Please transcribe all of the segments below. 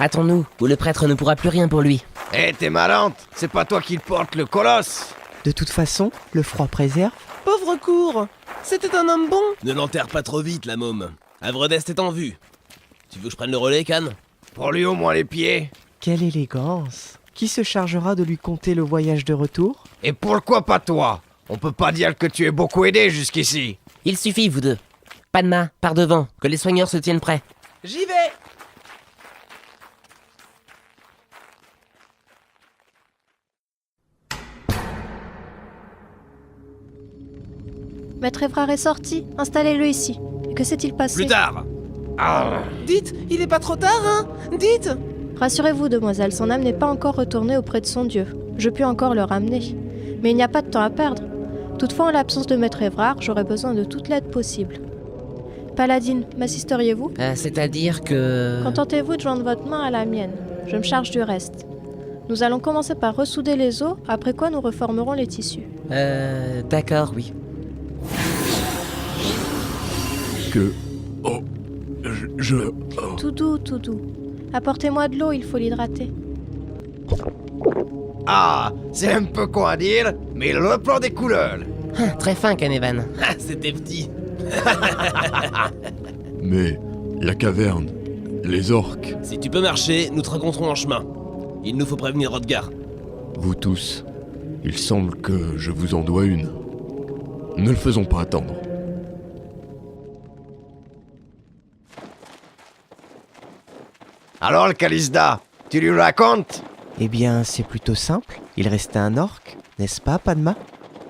Hâtons-nous, ou le prêtre ne pourra plus rien pour lui. Eh, t'es malante. C'est pas toi qui porte le colosse. De toute façon, le froid préserve. Pauvre cour. C'était un homme bon. Ne l'enterre pas trop vite, la môme. Avredest est en vue. Tu veux que je prenne le relais, Cannes? Pour lui au moins les pieds. Quelle élégance. Qui se chargera de lui compter le voyage de retour? Et pourquoi pas toi? On peut pas dire que tu aies beaucoup aidé jusqu'ici. Il suffit, vous deux. Padma, par devant, que les soigneurs se tiennent prêts. J'y vais. Maître Évrard est sorti. Installez-le ici. Et que s'est-il passé? Plus tard! Dites, il est pas trop tard, hein? Dites. Rassurez-vous, demoiselle, son âme n'est pas encore retournée auprès de son Dieu. Je puis encore le ramener. Mais il n'y a pas de temps à perdre. Toutefois, en l'absence de Maître Évrard, j'aurai besoin de toute l'aide possible. Paladine, m'assisteriez-vous? C'est-à-dire que... Contentez-vous de joindre votre main à la mienne. Je me charge du reste. Nous allons commencer par ressouder les os, après quoi nous reformerons les tissus. D'accord, oui. Tout doux, tout doux. Apportez-moi de l'eau, il faut l'hydrater. Ah, c'est un peu quoi à dire, mais il reprend des couleurs. Très fin, Canevan. Ah, c'était petit. Mais la caverne, les orques, Si tu peux marcher, nous te rencontrons en chemin. Il nous faut prévenir Rodgar. vous tous, il semble que je vous en dois une. Ne le faisons pas attendre. Alors, Calista, tu lui racontes? Eh bien, c'est plutôt simple. Il restait un orc, n'est-ce pas, Padma?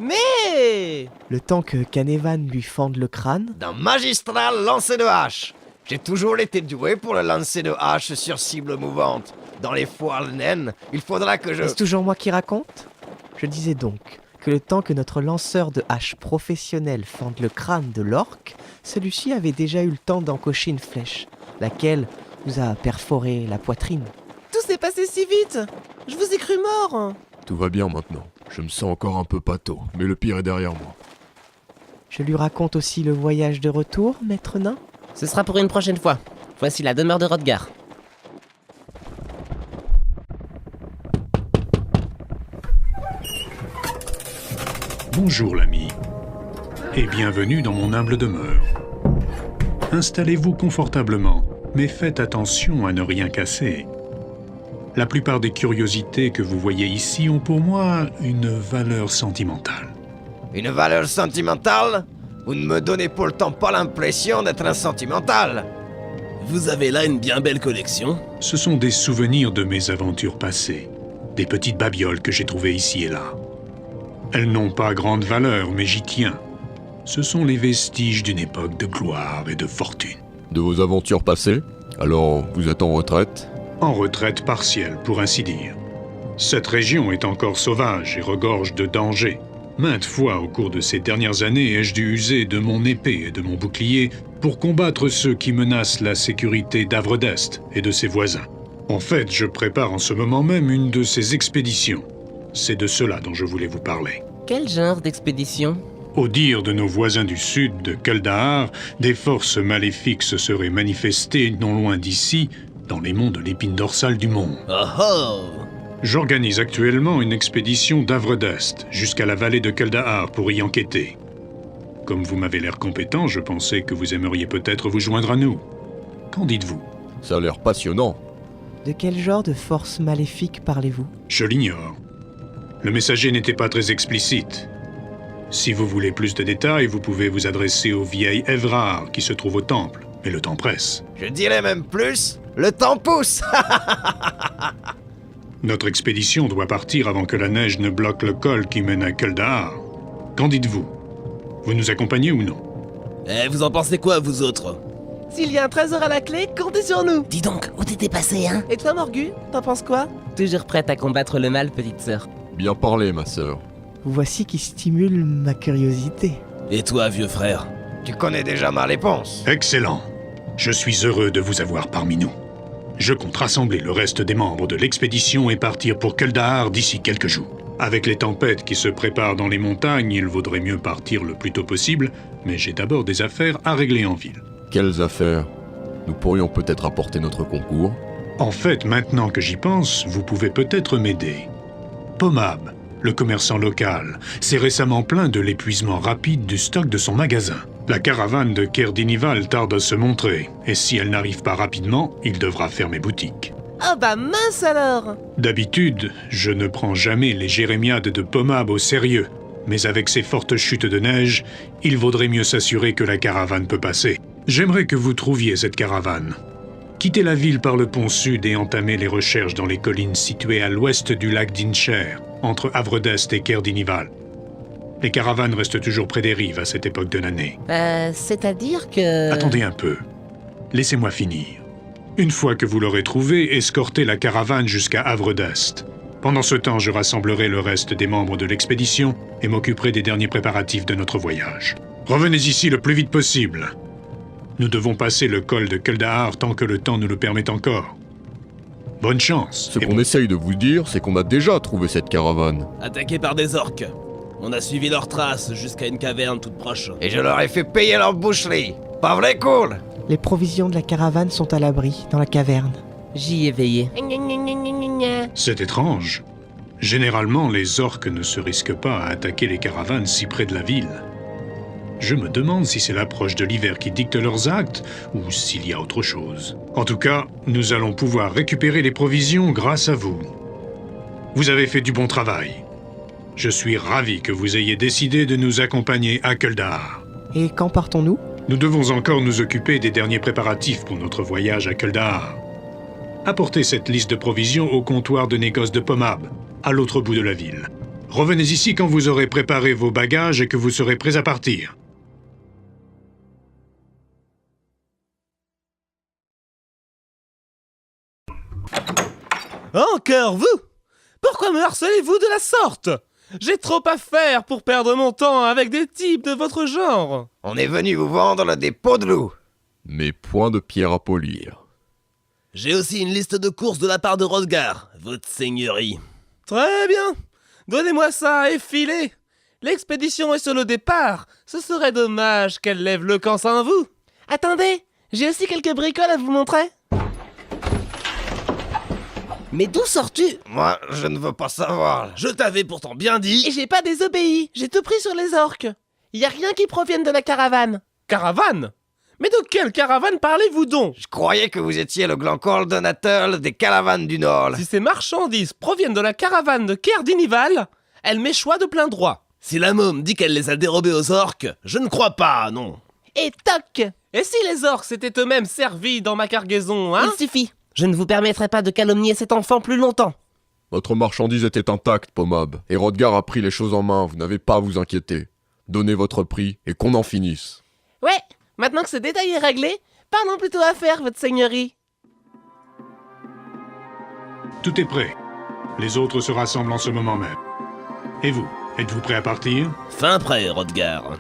Mais... Le temps que Canevan lui fende le crâne. D'un magistral lancer de hache. J'ai toujours été doué pour le lancer de hache sur cible mouvante. Dans les foires naines, il faudra que je... Est-ce toujours moi qui raconte? Je disais donc que le temps que notre lanceur de hache professionnel fende le crâne de l'orc, celui-ci avait déjà eu le temps d'encocher une flèche, laquelle vous a perforé la poitrine. tout s'est passé si vite. Je vous ai cru mort. Tout va bien maintenant. Je me sens encore un peu pâteau, mais le pire est derrière moi. Je lui raconte aussi le voyage de retour, maître nain? Ce sera pour une prochaine fois. Voici la demeure de Rodgar. Bonjour l'ami, et bienvenue dans mon humble demeure. Installez-vous confortablement, mais faites attention à ne rien casser. La plupart des curiosités que vous voyez ici ont pour moi une valeur sentimentale. Une valeur sentimentale? Vous ne me donnez pourtant pas l'impression d'être un sentimental. Vous avez là une bien belle collection. Ce sont des souvenirs de mes aventures passées, des petites babioles que j'ai trouvées ici et là. Elles n'ont pas grande valeur, mais j'y tiens. Ce sont les vestiges d'une époque de gloire et de fortune. De vos aventures passées? Alors, vous êtes en retraite? En retraite partielle, pour ainsi dire. Cette région est encore sauvage et regorge de dangers. Maintes fois au cours de ces dernières années ai-je dû user de mon épée et de mon bouclier pour combattre ceux qui menacent la sécurité d'Avredest et de ses voisins. En fait, je prépare en ce moment même une de ces expéditions. C'est de cela dont je voulais vous parler. Quel genre d'expédition? Au dire de nos voisins du sud de Kaldahar, des forces maléfiques se seraient manifestées non loin d'ici, dans les monts de l'épine dorsale du monde. Oh oh! J'organise actuellement une expédition d'Avredest jusqu'à la vallée de Kaldahar pour y enquêter. Comme vous m'avez l'air compétent, je pensais que vous aimeriez peut-être vous joindre à nous. Qu'en dites-vous? Ça a l'air passionnant. De quel genre de force maléfique parlez-vous? Je l'ignore. Le messager n'était pas très explicite. Si vous voulez plus de détails, vous pouvez vous adresser au vieil Évrard qui se trouve au temple. Mais le temps presse. Je dirais même plus, le temps pousse. Notre expédition doit partir avant que la neige ne bloque le col qui mène à Kaldahar. Qu'en dites-vous? Vous nous accompagnez ou non? Eh, vous en pensez quoi, vous autres? S'il y a un trésor à la clé, comptez sur nous. Dis donc, où t'étais passé, hein? Et toi, Morgu, t'en penses quoi? Toujours prête à combattre le mal, petite sœur. Bien parlé, ma sœur. Vous voici qui stimule ma curiosité. Et toi, vieux frère? Tu connais déjà ma réponse. Excellent. Je suis heureux de vous avoir parmi nous. Je compte rassembler le reste des membres de l'expédition et partir pour Kaldahar d'ici quelques jours. Avec les tempêtes qui se préparent dans les montagnes, il vaudrait mieux partir le plus tôt possible, mais j'ai d'abord des affaires à régler en ville. Quelles affaires? Nous pourrions peut-être apporter notre concours. En fait, maintenant que j'y pense, vous pouvez peut-être m'aider. Pomab, le commerçant local, s'est récemment plaint de l'épuisement rapide du stock de son magasin. La caravane de Kerdinival tarde à se montrer, et si elle n'arrive pas rapidement, il devra fermer boutique. Ah bah mince alors! D'habitude, je ne prends jamais les jérémiades de Pomab au sérieux, mais avec ces fortes chutes de neige, il vaudrait mieux s'assurer que la caravane peut passer. J'aimerais que vous trouviez cette caravane. Quittez la ville par le pont sud et entamez les recherches dans les collines situées à l'ouest du lac d'Incher, entre Havre d'Est et Kerdinival. Les caravanes restent toujours près des rives à cette époque de l'année. C'est-à-dire que... Attendez un peu. Laissez-moi finir. Une fois que vous l'aurez trouvée, escortez la caravane jusqu'à Havre d'Est. Pendant ce temps, je rassemblerai le reste des membres de l'expédition et m'occuperai des derniers préparatifs de notre voyage. Revenez ici le plus vite possible. Nous devons passer le col de Kuldahar tant que le temps nous le permet encore. Bonne chance. Ce qu'on essaye de vous dire, c'est qu'on a déjà trouvé cette caravane. Attaqués par des orques. On a suivi leurs traces jusqu'à une caverne toute proche. Et je leur ai fait payer leur boucherie. Pas vrai, cool? Les provisions de la caravane sont à l'abri, dans la caverne. J'y ai veillé. C'est étrange. Généralement, les orques ne se risquent pas à attaquer les caravanes si près de la ville. Je me demande si c'est l'approche de l'hiver qui dicte leurs actes ou s'il y a autre chose. En tout cas, nous allons pouvoir récupérer les provisions grâce à vous. Vous avez fait du bon travail. Je suis ravi que vous ayez décidé de nous accompagner à Kuldahar. Et quand partons-nous? Nous devons encore nous occuper des derniers préparatifs pour notre voyage à Kuldahar. Apportez cette liste de provisions au comptoir de négoce de Pomab, à l'autre bout de la ville. Revenez ici quand vous aurez préparé vos bagages et que vous serez prêts à partir. Encore vous? Pourquoi me harcelez-vous de la sorte? J'ai trop à faire pour perdre mon temps avec des types de votre genre. On est venu vous vendre des peaux de loup. Mais point de pierre à polir. J'ai aussi une liste de courses de la part de Rodgar, votre seigneurie. Très bien. Donnez-moi ça et filez. L'expédition est sur le départ. Ce serait dommage qu'elle lève le camp sans vous. Attendez, j'ai aussi quelques bricoles à vous montrer. Mais d'où sors-tu? Moi, je ne veux pas savoir. Je t'avais pourtant bien dit... Et j'ai pas désobéi, j'ai tout pris sur les orques. Y a rien qui provienne de la caravane. Caravane? Mais de quelle caravane parlez-vous donc? Je croyais que vous étiez le grand coordonnateur des caravanes du Nord. Si ces marchandises proviennent de la caravane de Kerdinival, elle m'échoit de plein droit. Si la môme dit qu'elle les a dérobés aux orques, je ne crois pas, non. Et toc! Et si les orques s'étaient eux-mêmes servis dans ma cargaison, hein? Il suffit. Je ne vous permettrai pas de calomnier cet enfant plus longtemps. Votre marchandise était intacte, Pomab, et Rodgar a pris les choses en main, vous n'avez pas à vous inquiéter. Donnez votre prix, et qu'on en finisse. Ouais, maintenant que ce détail est réglé, parlons plutôt affaires, votre seigneurie. Tout est prêt. Les autres se rassemblent en ce moment même. Et vous, êtes-vous prêts à partir? Fin prêt, Rodgar.